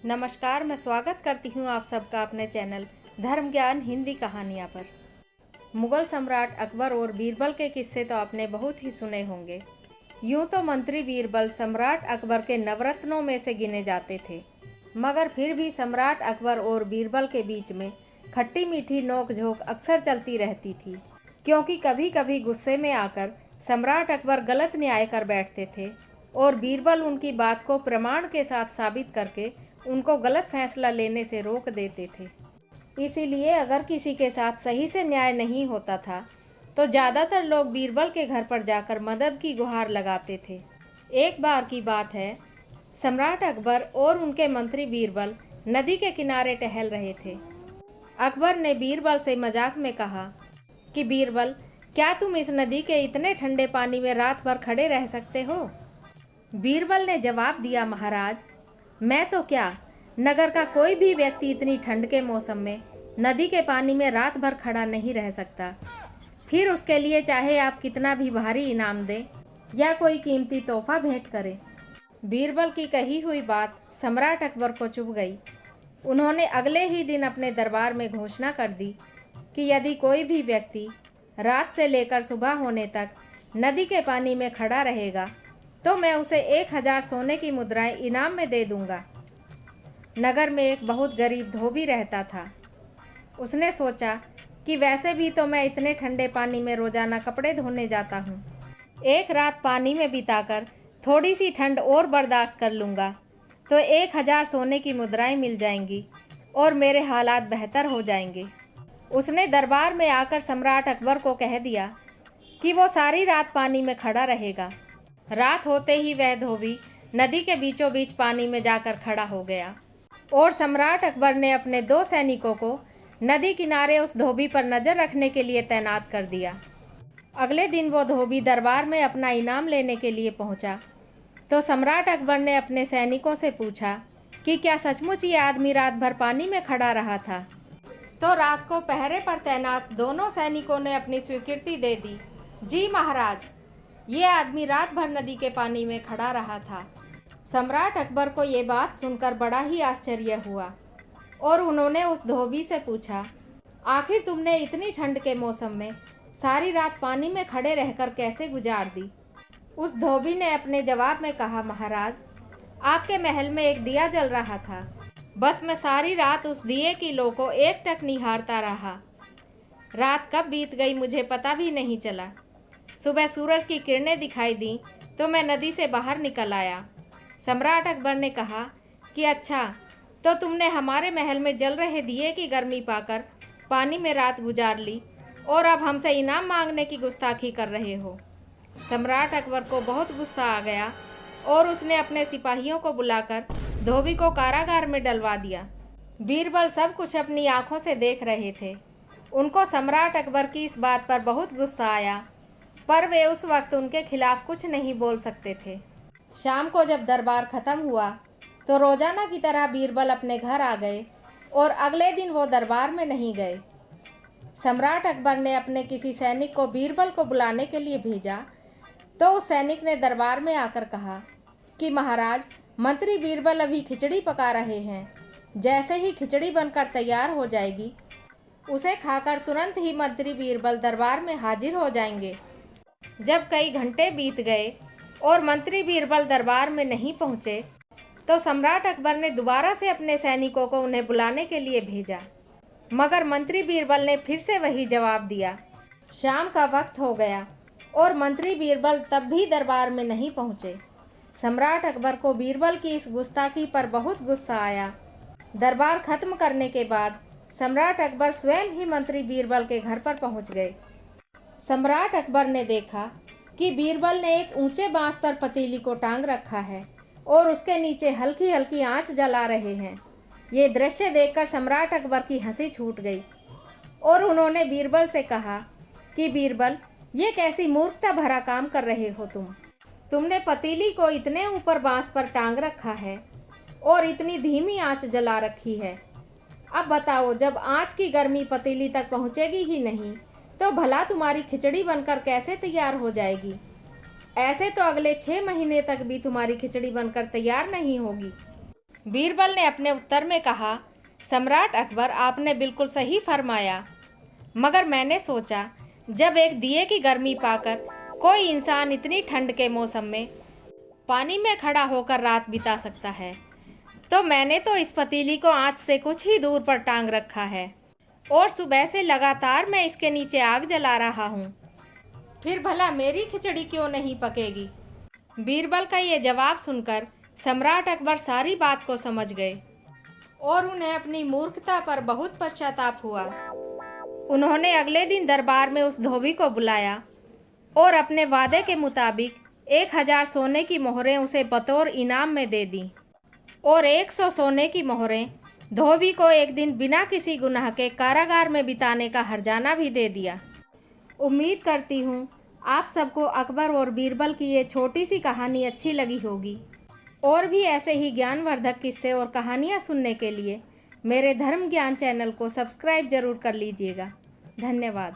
नमस्कार, मैं स्वागत करती हूँ आप सबका अपने चैनल धर्म ज्ञान हिंदी कहानियाँ पर। मुगल सम्राट अकबर और बीरबल के किस्से तो आपने बहुत ही सुने होंगे। यूँ तो मंत्री बीरबल सम्राट अकबर के नवरत्नों में से गिने जाते थे, मगर फिर भी सम्राट अकबर और बीरबल के बीच में खट्टी मीठी नोक-झोंक अक्सर चलती रहती थी, क्योंकि कभी कभी गुस्से में आकर सम्राट अकबर गलत न्याय कर बैठते थे और बीरबल उनकी बात को प्रमाण के साथ साबित करके उनको गलत फैसला लेने से रोक देते थे। इसीलिए अगर किसी के साथ सही से न्याय नहीं होता था तो ज़्यादातर लोग बीरबल के घर पर जाकर मदद की गुहार लगाते थे। एक बार की बात है, सम्राट अकबर और उनके मंत्री बीरबल नदी के किनारे टहल रहे थे। अकबर ने बीरबल से मजाक में कहा कि बीरबल, क्या तुम इस नदी के इतने ठंडे पानी में रात भर खड़े रह सकते हो? बीरबल ने जवाब दिया, महाराज, मैं तो क्या, नगर का कोई भी व्यक्ति इतनी ठंड के मौसम में नदी के पानी में रात भर खड़ा नहीं रह सकता। फिर उसके लिए चाहे आप कितना भी भारी इनाम दें या कोई कीमती तोहफा भेंट करें। बीरबल की कही हुई बात सम्राट अकबर को चुभ गई। उन्होंने अगले ही दिन अपने दरबार में घोषणा कर दी कि यदि कोई भी व्यक्ति रात से लेकर सुबह होने तक नदी के पानी में खड़ा रहेगा तो मैं उसे 1000 सोने की मुद्राएं इनाम में दे दूंगा। नगर में एक बहुत गरीब धोबी रहता था। उसने सोचा कि वैसे भी तो मैं इतने ठंडे पानी में रोजाना कपड़े धोने जाता हूँ, एक रात पानी में बिताकर थोड़ी सी ठंड और बर्दाश्त कर लूँगा तो 1000 सोने की मुद्राएं मिल जाएंगी और मेरे हालात बेहतर हो जाएंगे। उसने दरबार में आकर सम्राट अकबर को कह दिया कि वो सारी रात पानी में खड़ा रहेगा। रात होते ही वह धोबी नदी के बीचों बीच पानी में जाकर खड़ा हो गया और सम्राट अकबर ने अपने 2 सैनिकों को नदी किनारे उस धोबी पर नज़र रखने के लिए तैनात कर दिया। अगले दिन वो धोबी दरबार में अपना इनाम लेने के लिए पहुंचा तो सम्राट अकबर ने अपने सैनिकों से पूछा कि क्या सचमुच ये आदमी रात भर पानी में खड़ा रहा था? तो रात को पहरे पर तैनात दोनों सैनिकों ने अपनी स्वीकृति दे दी। जी महाराज, ये आदमी रात भर नदी के पानी में खड़ा रहा था। सम्राट अकबर को ये बात सुनकर बड़ा ही आश्चर्य हुआ और उन्होंने उस धोबी से पूछा, आखिर तुमने इतनी ठंड के मौसम में सारी रात पानी में खड़े रहकर कैसे गुजार दी? उस धोबी ने अपने जवाब में कहा, महाराज, आपके महल में एक दिया जल रहा था, बस मैं सारी रात उस दिए की लो को एकटक निहारता रहा। रात कब बीत गई मुझे पता भी नहीं चला। सुबह सूरज की किरणें दिखाई दी तो मैं नदी से बाहर निकल आया। सम्राट अकबर ने कहा कि अच्छा, तो तुमने हमारे महल में जल रहे दिए की गर्मी पाकर पानी में रात गुजार ली और अब हमसे इनाम मांगने की गुस्ताखी कर रहे हो। सम्राट अकबर को बहुत गुस्सा आ गया और उसने अपने सिपाहियों को बुलाकर धोबी को कारागार में डलवा दिया। बीरबल सब कुछ अपनी आंखों से देख रहे थे। उनको सम्राट अकबर की इस बात पर बहुत गुस्सा आया, पर वे उस वक्त उनके खिलाफ कुछ नहीं बोल सकते थे। शाम को जब दरबार खत्म हुआ तो रोजाना की तरह बीरबल अपने घर आ गए और अगले दिन वो दरबार में नहीं गए। सम्राट अकबर ने अपने किसी सैनिक को बीरबल को बुलाने के लिए भेजा तो उस सैनिक ने दरबार में आकर कहा कि महाराज, मंत्री बीरबल अभी खिचड़ी पका रहे हैं। जैसे ही खिचड़ी बनकर तैयार हो जाएगी उसे खाकर तुरंत ही मंत्री बीरबल दरबार में हाजिर हो जाएंगे। जब कई घंटे बीत गए और मंत्री बीरबल दरबार में नहीं पहुँचे तो सम्राट अकबर ने दोबारा से अपने सैनिकों को उन्हें बुलाने के लिए भेजा, मगर मंत्री बीरबल ने फिर से वही जवाब दिया। शाम का वक्त हो गया और मंत्री बीरबल तब भी दरबार में नहीं पहुँचे। सम्राट अकबर को बीरबल की इस गुस्ताखी पर बहुत गुस्सा आया। दरबार खत्म करने के बाद सम्राट अकबर स्वयं ही मंत्री बीरबल के घर पर पहुँच गए। सम्राट अकबर ने देखा कि बीरबल ने एक ऊंचे बांस पर पतीली को टांग रखा है और उसके नीचे हल्की हल्की आंच जला रहे हैं। ये दृश्य देखकर सम्राट अकबर की हंसी छूट गई और उन्होंने बीरबल से कहा कि बीरबल, ये कैसी मूर्खता भरा काम कर रहे हो तुमने पतीली को इतने ऊपर बांस पर टांग रखा है और इतनी धीमी आंच जला रखी है। अब बताओ, जब आंच की गर्मी पतीली तक पहुंचेगी ही नहीं तो भला तुम्हारी खिचड़ी बनकर कैसे तैयार हो जाएगी? ऐसे तो अगले 6 महीने तक भी तुम्हारी खिचड़ी बनकर तैयार नहीं होगी। बीरबल ने अपने उत्तर में कहा, सम्राट अकबर, आपने बिल्कुल सही फरमाया, मगर मैंने सोचा जब एक दिए की गर्मी पाकर कोई इंसान इतनी ठंड के मौसम में पानी में खड़ा होकर रात बिता सकता है, तो मैंने तो इस पतीली को आँच से कुछ ही दूर पर टांग रखा है और सुबह से लगातार मैं इसके नीचे आग जला रहा हूँ। फिर भला मेरी खिचड़ी क्यों नहीं पकेगी? बीरबल का ये जवाब सुनकर सम्राट अकबर सारी बात को समझ गए और उन्हें अपनी मूर्खता पर बहुत पश्चाताप हुआ। उन्होंने अगले दिन दरबार में उस धोबी को बुलाया और अपने वादे के मुताबिक 1000 सोने की मोहरें उसे बतौर इनाम में दे दी और 100 सोने की मोहरें धोबी को एक दिन बिना किसी गुनाह के कारागार में बिताने का हर्जाना भी दे दिया। उम्मीद करती हूँ आप सबको अकबर और बीरबल की ये छोटी सी कहानी अच्छी लगी होगी। और भी ऐसे ही ज्ञानवर्धक किस्से और कहानियाँ सुनने के लिए मेरे धर्म ज्ञान चैनल को सब्सक्राइब ज़रूर कर लीजिएगा। धन्यवाद।